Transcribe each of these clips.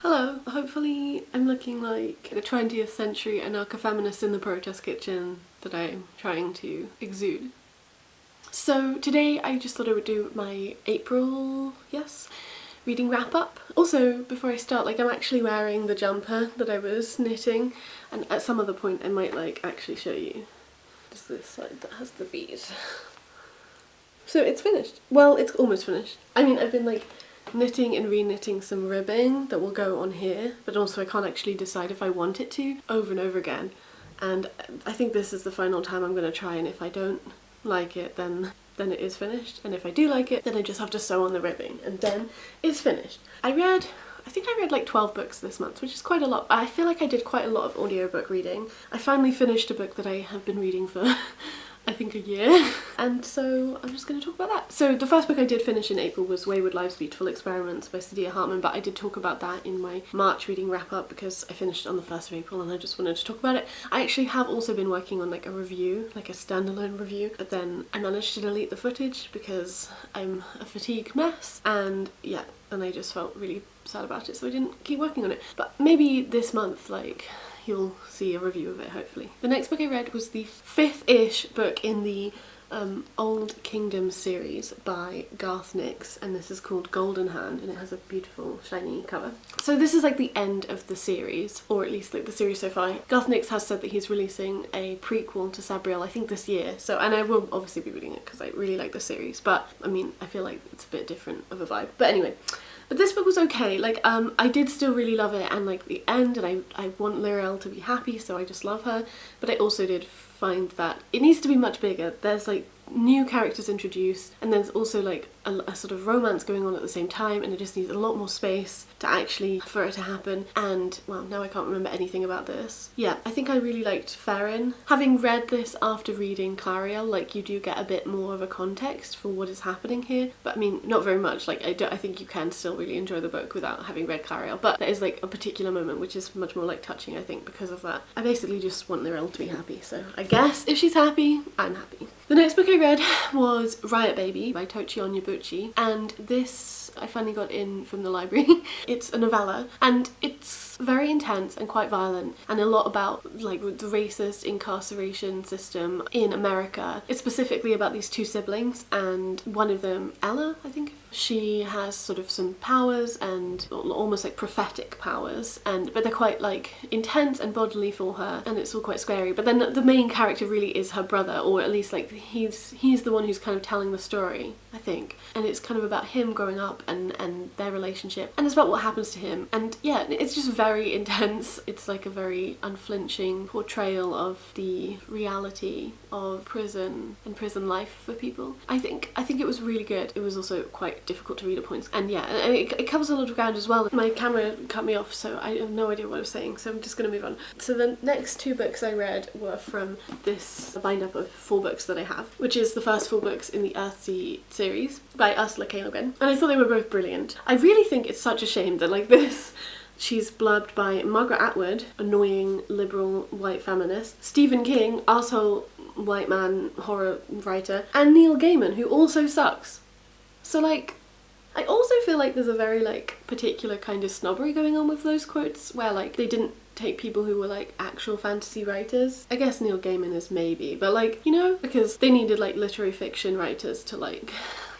Hello, hopefully I'm looking like the 20th century anarcho-feminist in the protest kitchen that I'm trying to exude. So today I just thought I would do my April, reading wrap up. Also, before I start, I'm actually wearing the jumper that I was knitting, and at some other point I might actually show you. Just this side that has the beads. So it's finished. Well, it's almost finished. I mean, I've been knitting and re-knitting some ribbing that will go on here, but also I can't actually decide if I want it to over and over again. And I think this is the final time I'm going to try, and if I don't like it, then it is finished. And if I do like it, then I just have to sew on the ribbing, and then it's finished. I think I read 12 books this month, which is quite a lot. I feel like I did quite a lot of audiobook reading. I finally finished a book that I have been reading for I think a year, and so I'm just going to talk about that. So the first book I did finish in April was Wayward Life's Beautiful Experiments by Sadia Hartman, but I did talk about that in my March reading wrap up because I finished it on the 1st of April and I just wanted to talk about it. I actually have also been working on a review, a standalone review, but then I managed to delete the footage because I'm a fatigue mess, and yeah, and I just felt really sad about it, so I didn't keep working on it. But maybe this month, you'll see a review of it, hopefully. The next book I read was the 5th-ish book in the Old Kingdom series by Garth Nix, and this is called Golden Hand, and it has a beautiful shiny cover. So this is the end of the series, or at least the series so far. Garth Nix has said that he's releasing a prequel to Sabriel, I think this year, so, and I will obviously be reading it because I really like the series, but I mean, I feel like it's a bit different of a vibe. But anyway, but this book was okay. I did still really love it, and the end, and I want Lirel to be happy, so I just love her, but I also did find that it needs to be much bigger. There's new characters introduced, and there's also a sort of romance going on at the same time, and it just needs a lot more space to actually for it to happen. And well, now I can't remember anything about this. Yeah, I think I really liked Farron. Having read this after reading Clariel, you do get a bit more of a context for what is happening here, but I mean, not very much. I think you can still really enjoy the book without having read Clariel, but there is a particular moment which is much more touching, I think, because of that. I basically just want Lirel to be happy, so I guess if she's happy, I'm happy. The next book I read was Riot Baby by Tochi Onyabuchi, and this I finally got in from the library. It's a novella, and it's very intense and quite violent, and a lot about the racist incarceration system in America. It's specifically about these two siblings, and one of them, Ella, I think, she has sort of some powers, and almost prophetic powers, but they're quite intense and bodily for her, and it's all quite scary. But then the main character really is her brother, or at least he's the one who's kind of telling the story, I think, and it's kind of about him growing up and their relationship, and it's about what happens to him. And yeah, it's just very intense. It's a very unflinching portrayal of the reality of prison and prison life for people. I think it was really good. It was also quite difficult to read at points, and yeah, and it covers a lot of ground as well. My camera cut me off, so I have no idea what I was saying, so I'm just going to move on. So the next 2 books I read were from this bind-up of 4 books that I have, which is the first 4 books in the Earthsea series by Ursula K. Le Guin, and I thought they were both brilliant. I really think it's such a shame that this she's blurbed by Margaret Atwood, annoying liberal white feminist, Stephen King, arsehole white man horror writer, and Neil Gaiman, who also sucks. So I also feel there's a very particular kind of snobbery going on with those quotes, where they didn't take people who were actual fantasy writers. I guess Neil Gaiman is maybe, but you know, because they needed literary fiction writers to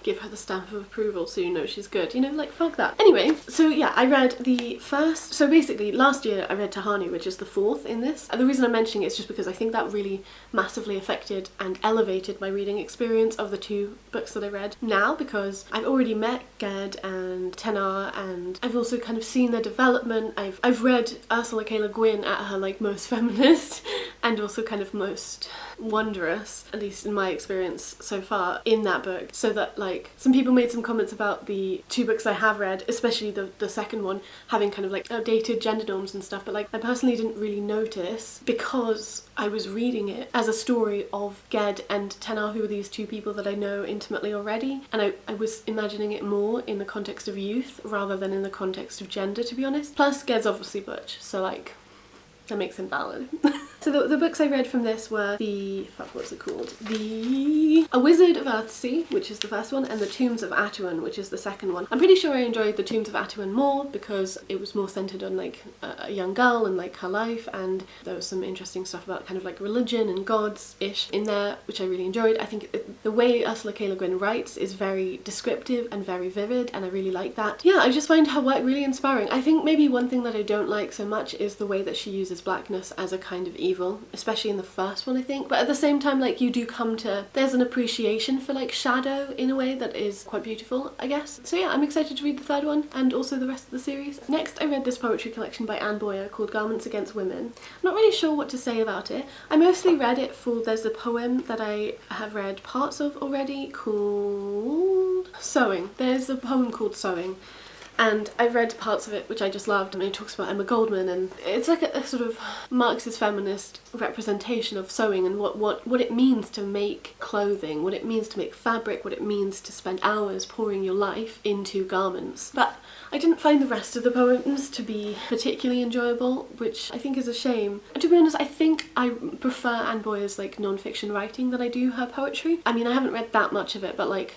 give her the stamp of approval so you know she's good, you know, fuck that. Anyway, so yeah, I read the first, so basically last year I read Tahani, which is the 4th in this. And the reason I'm mentioning it is just because I think that really massively affected and elevated my reading experience of the 2 books that I read now, because I've already met Ged and Tenar, and I've also kind of seen their development. I've read Ursula K. Le Guin at her most feminist and also kind of most wondrous, at least in my experience so far, in that book. So that some people made some comments about the 2 books I have read, especially the second one, having kind of outdated gender norms and stuff, but I personally didn't really notice because I was reading it as a story of Ged and Tenar, who are these 2 people that I know intimately already, and I was imagining it more in the context of youth rather than in the context of gender, to be honest. Plus Ged's obviously butch, so that makes him valid. So the books I read from this were what's it called? A Wizard of Earthsea, which is the first one, and The Tombs of Atuan, which is the second one. I'm pretty sure I enjoyed The Tombs of Atuan more because it was more centered on like a young girl and like her life, and there was some interesting stuff about kind of like religion and gods-ish in there, which I really enjoyed. I think the way Ursula K. Le Guin writes is very descriptive and very vivid, and I really like that. Yeah, I just find her work really inspiring. I think maybe one thing that I don't like so much is the way that she uses blackness as a kind of evil, especially in the first one, I think. But at the same time, like, you do come to, there's an appreciation for like shadow in a way that is quite beautiful, I guess. So yeah, I'm excited to read the third one and also the rest of the series. Next, I read this poetry collection by Anne Boyer called Garments Against Women. I'm not really sure what to say about it. I mostly read it for, there's a poem that I have read parts of already called Sewing. There's a poem called Sewing, and I read parts of it which I just loved, and it talks about Emma Goldman, and it's like a sort of Marxist feminist representation of sewing and what it means to make clothing, what it means to make fabric, what it means to spend hours pouring your life into garments. But I didn't find the rest of the poems to be particularly enjoyable, which I think is a shame. And to be honest, I think I prefer Anne Boyer's like non-fiction writing than I do her poetry. I mean, I haven't read that much of it, but like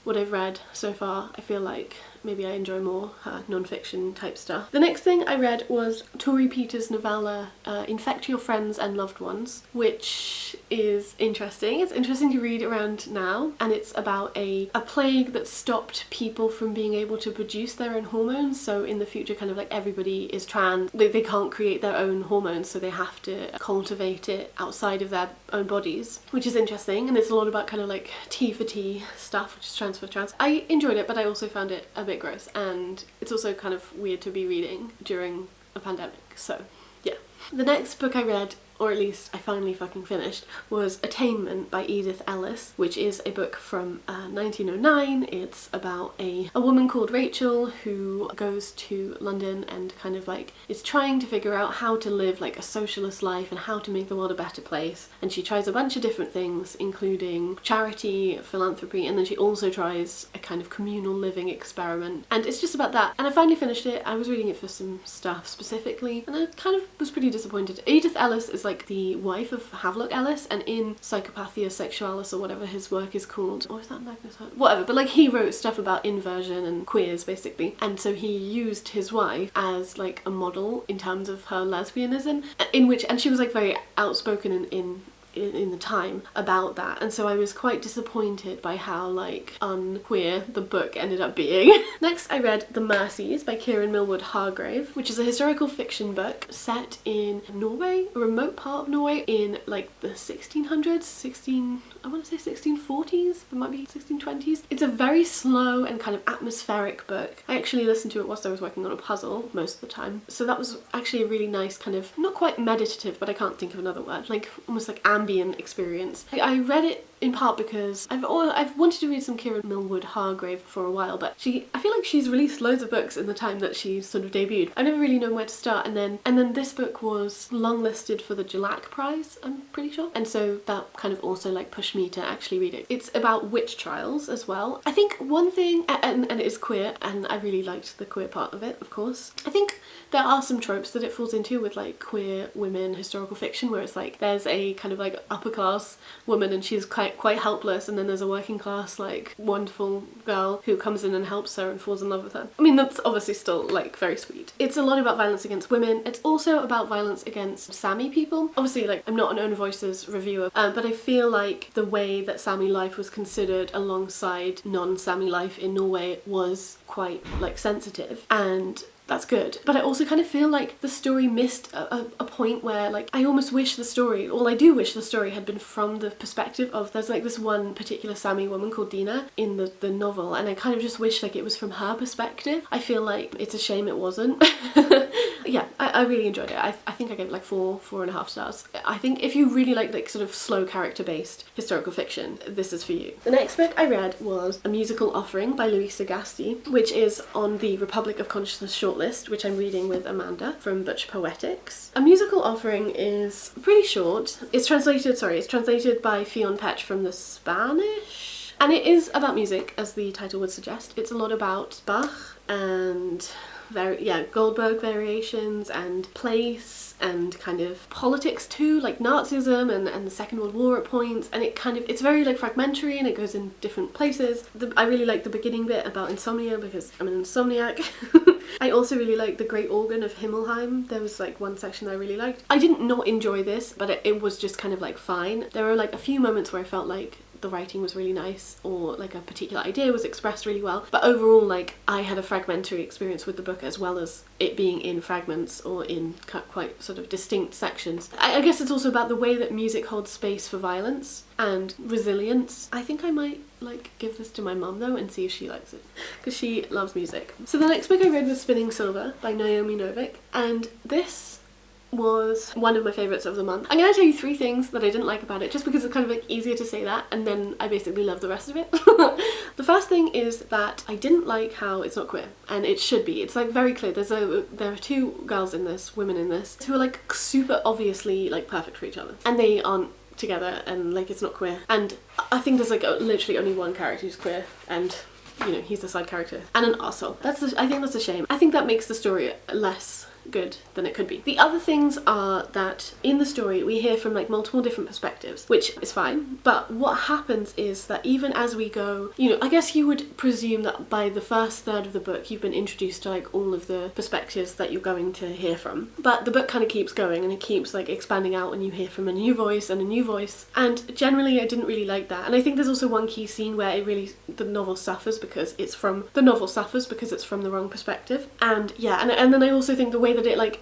what I've read so far, I feel like maybe I enjoy more her non-fiction type stuff. The next thing I read was Tori Peters' novella Infect Your Friends and Loved Ones, which is interesting. It's interesting to read around now, and it's about a plague that stopped people from being able to produce their own hormones. So in the future, kind of like everybody is trans, they can't create their own hormones, so they have to cultivate it outside of their own bodies, which is interesting. And it's a lot about kind of like T for T stuff, which is trans for trans. I enjoyed it, but I also found it a bit gross, and it's also kind of weird to be reading during a pandemic, so yeah. The next book I read, or at least I finally fucking finished, was Attainment by Edith Ellis, which is a book from 1909. It's about a woman called Rachel who goes to London and kind of like is trying to figure out how to live like a socialist life and how to make the world a better place. And she tries a bunch of different things, including charity, philanthropy, and then she also tries a kind of communal living experiment. And it's just about that. And I finally finished it. I was reading it for some stuff specifically, and I kind of was pretty disappointed. Edith Ellis is like the wife of Havelock Ellis, and in Psychopathia Sexualis, or whatever his work is called, or is that Magnus? Whatever, but like he wrote stuff about inversion and queers basically, and so he used his wife as like a model in terms of her lesbianism, and she was like very outspoken in the time about that, and so I was quite disappointed by how like unqueer the book ended up being. Next I read The Mercies by Kieran Millwood Hargrave, which is a historical fiction book set in Norway, a remote part of Norway in like the 1600s, I want to say 1640s, but might be 1620s. It's a very slow and kind of atmospheric book. I actually listened to it whilst I was working on a puzzle most of the time, so that was actually a really nice kind of, not quite meditative, but I can't think of another word, like almost like ambient experience. I read it in part because I've wanted to read some Kieran Millwood Hargrave for a while, but I feel like she's released loads of books in the time that she sort of debuted. I've never really known where to start, and then this book was longlisted for the Dulac Prize, I'm pretty sure, and so that kind of also like pushed me to actually read it. It's about witch trials as well. I think one thing, and it is queer, and I really liked the queer part of it, of course. I think there are some tropes that it falls into with like queer women historical fiction, where it's like there's a kind of like upper class woman and she's quite helpless, and then there's a working class like wonderful girl who comes in and helps her and falls in love with her. I mean, that's obviously still like very sweet. It's a lot about violence against women. It's also about violence against Sami people. Obviously, like, I'm not an Own Voices reviewer, but I feel like the way that Sami life was considered alongside non-Sami life in Norway was quite like sensitive, and that's good. But I also kind of feel like the story missed a point where like I almost wish the story, I do wish the story had been from the perspective of, there's like this one particular Sami woman called Dina in the novel, and I kind of just wish like it was from her perspective. I feel like it's a shame it wasn't. Yeah, I really enjoyed it. I think I gave it like 4.5 stars. I think if you really like sort of slow character based historical fiction, this is for you. The next book I read was A Musical Offering by Louisa Gasti, which is on the Republic of Consciousness shortlist, which I'm reading with Amanda from Butch Poetics. A Musical Offering is pretty short. It's translated by Fionn Petch from the Spanish, and it is about music, as the title would suggest. It's a lot about Bach and Goldberg variations and place and kind of politics too, like Nazism and the Second World War at points, and it's very like fragmentary and it goes in different places. I really like the beginning bit about insomnia because I'm an insomniac. I also really like the Great Organ of Himmelheim. There was like one section that I really liked. I didn't not enjoy this, but it was just kind of like fine. There were like a few moments where I felt like the writing was really nice or like a particular idea was expressed really well, but overall like I had a fragmentary experience with the book as well as it being in fragments or in quite sort of distinct sections. I guess it's also about the way that music holds space for violence and resilience. I think I might like give this to my mum though and see if she likes it because she loves music. So the next book I read was Spinning Silver by Naomi Novik, and this was one of my favourites of the month. I'm going to tell you 3 things that I didn't like about it just because it's kind of like easier to say that and then I basically love the rest of it. The first thing is that I didn't like how it's not queer, and it should be. It's like very clear. There are 2 girls in this, women in this, who are like super obviously like perfect for each other and they aren't together and like it's not queer, and I think there's like literally only one character who's queer and you know he's the side character and an arsehole. I think that's a shame. I think that makes the story less good than it could be. The other things are that in the story we hear from like multiple different perspectives, which is fine, but what happens is that even as we go, you know, I guess you would presume that by the first third of the book you've been introduced to like all of the perspectives that you're going to hear from, but the book kind of keeps going and it keeps like expanding out and you hear from a new voice and a new voice, and generally I didn't really like that. And I think there's also one key scene where the novel suffers because it's from the wrong perspective, and yeah, and then I also think the way that it like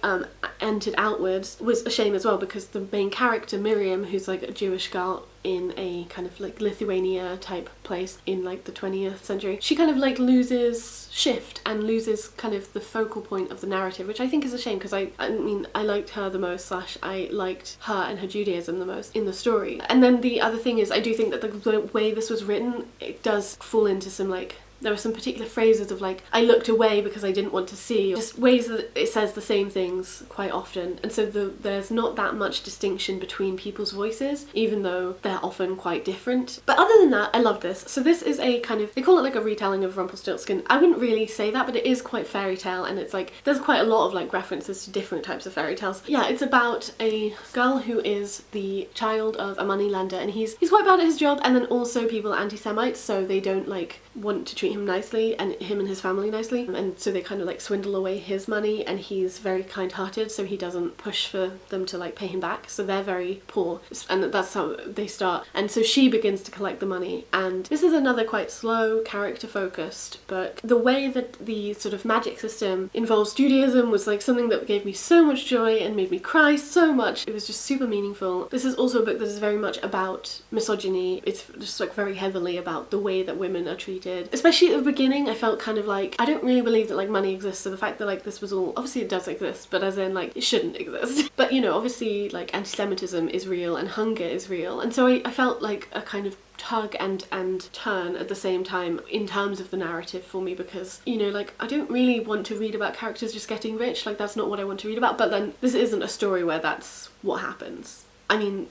entered outwards was a shame as well, because the main character Miriam, who's like a Jewish girl in a kind of like Lithuania type place in like the 20th century, she kind of like loses shift and loses kind of the focal point of the narrative, which I think is a shame because I mean I liked her the most, I liked her and her Judaism the most in the story. And then the other thing is I do think that the way this was written, it does fall into some like, there are some particular phrases of like, I looked away because I didn't want to see, just ways that it says the same things quite often, and so there's not that much distinction between people's voices, even though they're often quite different. But other than that, I love this. So this is a kind of, they call it like a retelling of Rumpelstiltskin. I wouldn't really say that, but it is quite fairy tale, and it's like, there's quite a lot of like references to different types of fairy tales. Yeah, it's about a girl who is the child of a moneylender, and he's quite bad at his job, and then also people are anti-Semites, so they don't like want to treat him nicely and him and his family nicely, and so they kind of like swindle away his money, and he's very kind-hearted, so he doesn't push for them to like pay him back, so they're very poor, and that's how they start. And so she begins to collect the money, and this is another quite slow, character-focused book. The way that the sort of magic system involves Judaism was like something that gave me so much joy and made me cry so much. It was just super meaningful. This is also a book that is very much about misogyny. It's just like very heavily about the way that women are treated, especially at the beginning. I felt kind of like, I don't really believe that like money exists, so the fact that like this was all, obviously it does exist, but as in like it shouldn't exist. But you know, obviously like anti-Semitism is real and hunger is real, and so I felt like a kind of tug and turn at the same time in terms of the narrative for me, because you know, like I don't really want to read about characters just getting rich, like that's not what I want to read about, but then this isn't a story where that's what happens. I mean,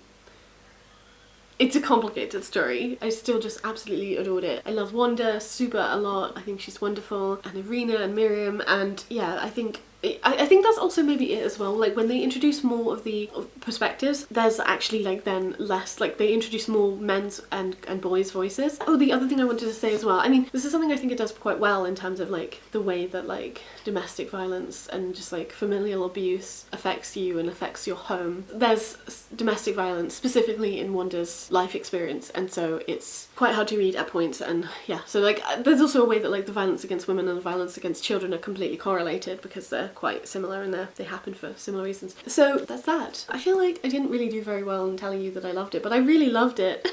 it's a complicated story. I still just absolutely adored it. I love Wanda super a lot. I think she's wonderful, and Irina and Miriam, and yeah, I think that's also maybe it as well. Like when they introduce more of the perspectives, there's actually like then less, like they introduce more men's and boys' voices. Oh, the other thing I wanted to say as well, I mean this is something I think it does quite well in terms of like the way that like domestic violence and just like familial abuse affects you and affects your home. There's domestic violence specifically in Wanda's life experience, and so it's quite hard to read at points, and yeah, so like there's also a way that like the violence against women and the violence against children are completely correlated because they're quite similar and they happen for similar reasons. So that's that. I feel like I didn't really do very well in telling you that I loved it, but I really loved it.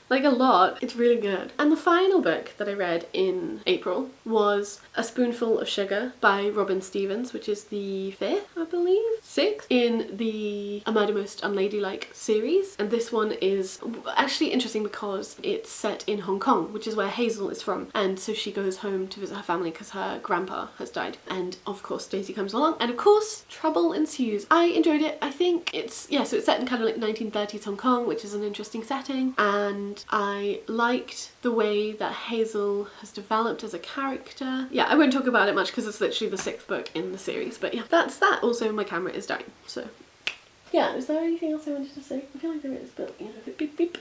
Like a lot. It's really good. And the final book that I read in April was A Spoonful of Sugar by Robin Stevens, which is the 5th, I believe? 6th in the A Murder Most Unladylike series. And this one is actually interesting because it's set in Hong Kong, which is where Hazel is from. And so she goes home to visit her family because her grandpa has died. And of course Daisy comes along, and of course trouble ensues. I enjoyed it. I think it's, yeah, so it's set in kind of like 1930s Hong Kong, which is an interesting setting. And and I liked the way that Hazel has developed as a character. Yeah, I won't talk about it much because it's literally the 6th book in the series, but yeah, that's that. Also, my camera is dying, so yeah. Is there anything else I wanted to say? I feel like there is, but you know, beep beep.